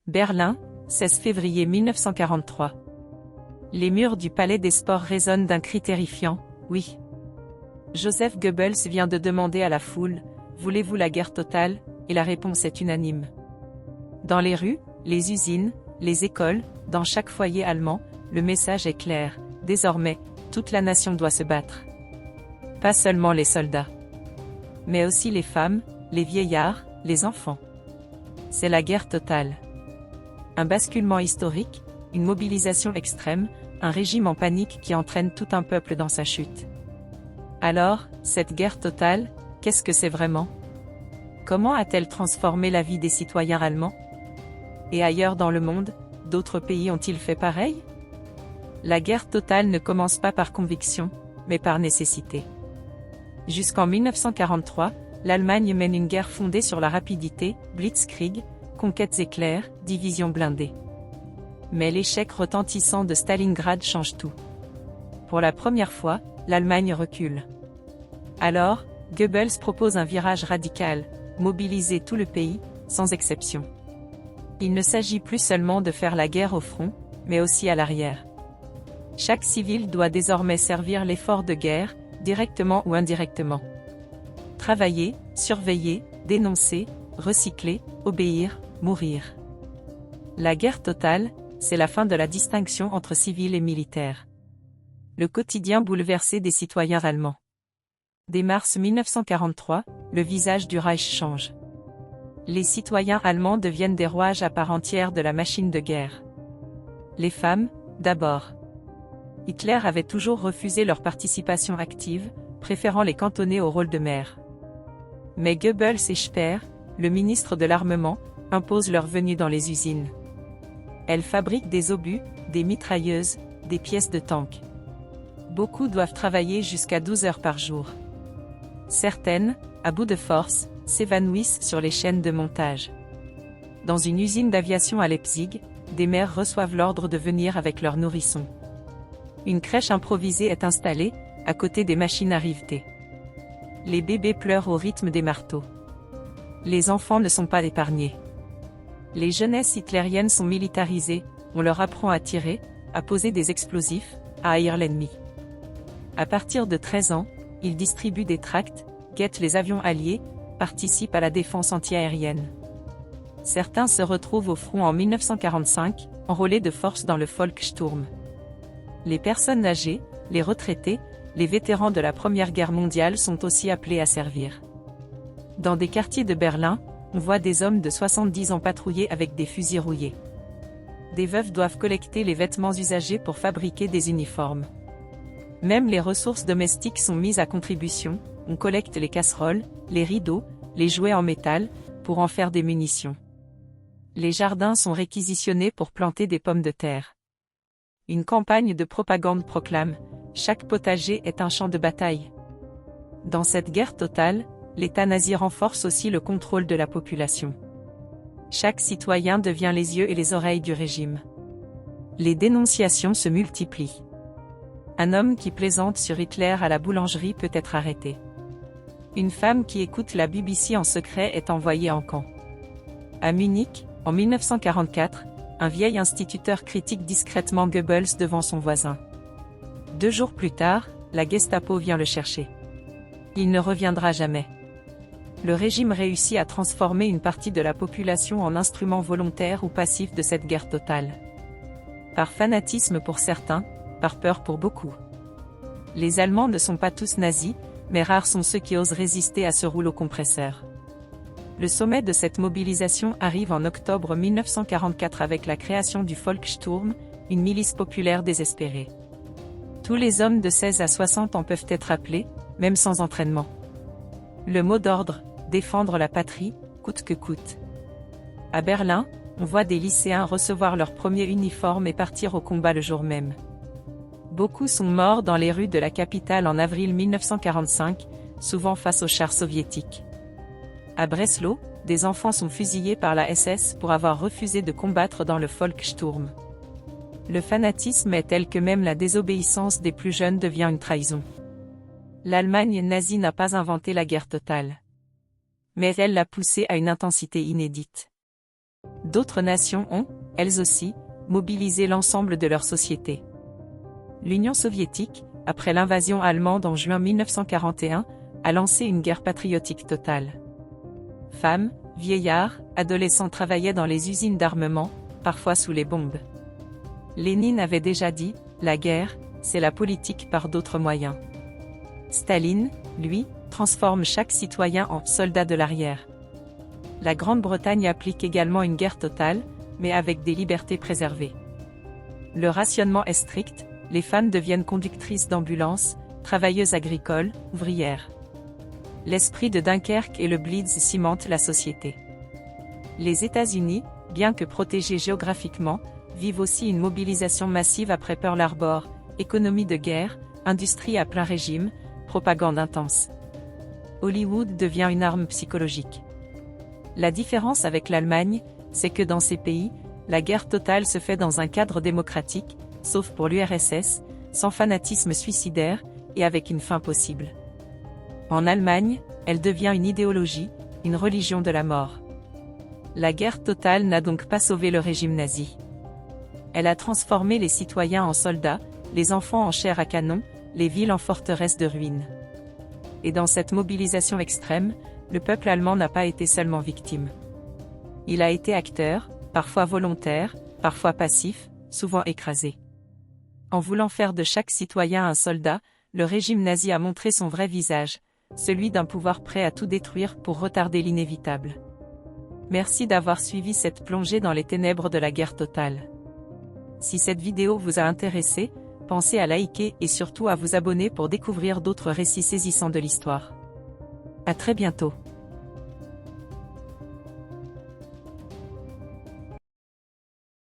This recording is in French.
Berlin, 16 février 1943. Les murs du Palais des Sports résonnent d'un cri terrifiant, oui. Joseph Goebbels vient de demander à la foule, « Voulez-vous la guerre totale ?» et la réponse est unanime. Dans les rues, les usines, les écoles, dans chaque foyer allemand, le message est clair, désormais, toute la nation doit se battre. Pas seulement les soldats, mais aussi les femmes, les vieillards, les enfants. C'est la guerre totale. Un basculement historique, une mobilisation extrême, un régime en panique qui entraîne tout un peuple dans sa chute. Alors, cette guerre totale, qu'est-ce que c'est vraiment? Comment a-t-elle transformé la vie des citoyens allemands? Et ailleurs dans le monde, d'autres pays ont-ils fait pareil? La guerre totale ne commence pas par conviction, mais par nécessité. Jusqu'en 1943, l'Allemagne mène une guerre fondée sur la rapidité, Blitzkrieg, conquêtes éclairs, divisions blindées. Mais l'échec retentissant de Stalingrad change tout. Pour la première fois, l'Allemagne recule. Alors, Goebbels propose un virage radical, mobiliser tout le pays, sans exception. Il ne s'agit plus seulement de faire la guerre au front, mais aussi à l'arrière. Chaque civil doit désormais servir l'effort de guerre, directement ou indirectement. Travailler, surveiller, dénoncer, recycler, obéir, mourir. La guerre totale, c'est la fin de la distinction entre civils et militaires. Le quotidien bouleversé des citoyens allemands. Dès mars 1943, le visage du Reich change. Les citoyens allemands deviennent des rouages à part entière de la machine de guerre. Les femmes, d'abord. Hitler avait toujours refusé leur participation active, préférant les cantonner au rôle de mères. Mais Goebbels et Speer, le ministre de l'Armement, imposent leur venue dans les usines. Elles fabriquent des obus, des mitrailleuses, des pièces de tank. Beaucoup doivent travailler jusqu'à 12 heures par jour. Certaines, à bout de force, s'évanouissent sur les chaînes de montage. Dans une usine d'aviation à Leipzig, des mères reçoivent l'ordre de venir avec leurs nourrissons. Une crèche improvisée est installée, à côté des machines à riveter. Les bébés pleurent au rythme des marteaux. Les enfants ne sont pas épargnés. Les jeunesses hitlériennes sont militarisées, on leur apprend à tirer, à poser des explosifs, à haïr l'ennemi. À partir de 13 ans, ils distribuent des tracts, guettent les avions alliés, participent à la défense antiaérienne. Certains se retrouvent au front en 1945, enrôlés de force dans le Volkssturm. Les personnes âgées, les retraités, les vétérans de la Première Guerre mondiale sont aussi appelés à servir. Dans des quartiers de Berlin, on voit des hommes de 70 ans patrouiller avec des fusils rouillés. Des veuves doivent collecter les vêtements usagés pour fabriquer des uniformes. Même les ressources domestiques sont mises à contribution, on collecte les casseroles, les rideaux, les jouets en métal, pour en faire des munitions. Les jardins sont réquisitionnés pour planter des pommes de terre. Une campagne de propagande proclame « Chaque potager est un champ de bataille ». Dans cette guerre totale, l'État nazi renforce aussi le contrôle de la population. Chaque citoyen devient les yeux et les oreilles du régime. Les dénonciations se multiplient. Un homme qui plaisante sur Hitler à la boulangerie peut être arrêté. Une femme qui écoute la BBC en secret est envoyée en camp. À Munich, en 1944, un vieil instituteur critique discrètement Goebbels devant son voisin. 2 jours plus tard, la Gestapo vient le chercher. Il ne reviendra jamais. Le régime réussit à transformer une partie de la population en instrument volontaire ou passif de cette guerre totale. Par fanatisme pour certains, par peur pour beaucoup. Les Allemands ne sont pas tous nazis, mais rares sont ceux qui osent résister à ce rouleau compresseur. Le sommet de cette mobilisation arrive en octobre 1944 avec la création du Volkssturm, une milice populaire désespérée. Tous les hommes de 16 à 60 ans peuvent être appelés, même sans entraînement. Le mot d'ordre, défendre la patrie, coûte que coûte. À Berlin, on voit des lycéens recevoir leur premier uniforme et partir au combat le jour même. Beaucoup sont morts dans les rues de la capitale en avril 1945, souvent face aux chars soviétiques. À Breslau, des enfants sont fusillés par la SS pour avoir refusé de combattre dans le Volkssturm. Le fanatisme est tel que même la désobéissance des plus jeunes devient une trahison. L'Allemagne nazie n'a pas inventé la guerre totale. Mais elle l'a poussée à une intensité inédite. D'autres nations ont, elles aussi, mobilisé l'ensemble de leur société. L'Union soviétique, après l'invasion allemande en juin 1941, a lancé une guerre patriotique totale. Femmes, vieillards, adolescents travaillaient dans les usines d'armement, parfois sous les bombes. Lénine avait déjà dit, la guerre, c'est la politique par d'autres moyens. Staline, lui, transforme chaque citoyen en soldat de l'arrière. La Grande-Bretagne applique également une guerre totale, mais avec des libertés préservées. Le rationnement est strict, les femmes deviennent conductrices d'ambulance, travailleuses agricoles, ouvrières. L'esprit de Dunkerque et le Blitz cimentent la société. Les États-Unis, bien que protégés géographiquement, vivent aussi une mobilisation massive après Pearl Harbor, économie de guerre, industrie à plein régime, propagande intense. Hollywood devient une arme psychologique. La différence avec l'Allemagne, c'est que dans ces pays, la guerre totale se fait dans un cadre démocratique, sauf pour l'URSS, sans fanatisme suicidaire, et avec une fin possible. En Allemagne, elle devient une idéologie, une religion de la mort. La guerre totale n'a donc pas sauvé le régime nazi. Elle a transformé les citoyens en soldats, les enfants en chair à canon, les villes en forteresses de ruines. Et dans cette mobilisation extrême, le peuple allemand n'a pas été seulement victime. Il a été acteur, parfois volontaire, parfois passif, souvent écrasé. En voulant faire de chaque citoyen un soldat, le régime nazi a montré son vrai visage, celui d'un pouvoir prêt à tout détruire pour retarder l'inévitable. Merci d'avoir suivi cette plongée dans les ténèbres de la guerre totale. Si cette vidéo vous a intéressé, pensez à liker et surtout à vous abonner pour découvrir d'autres récits saisissants de l'histoire. À très bientôt.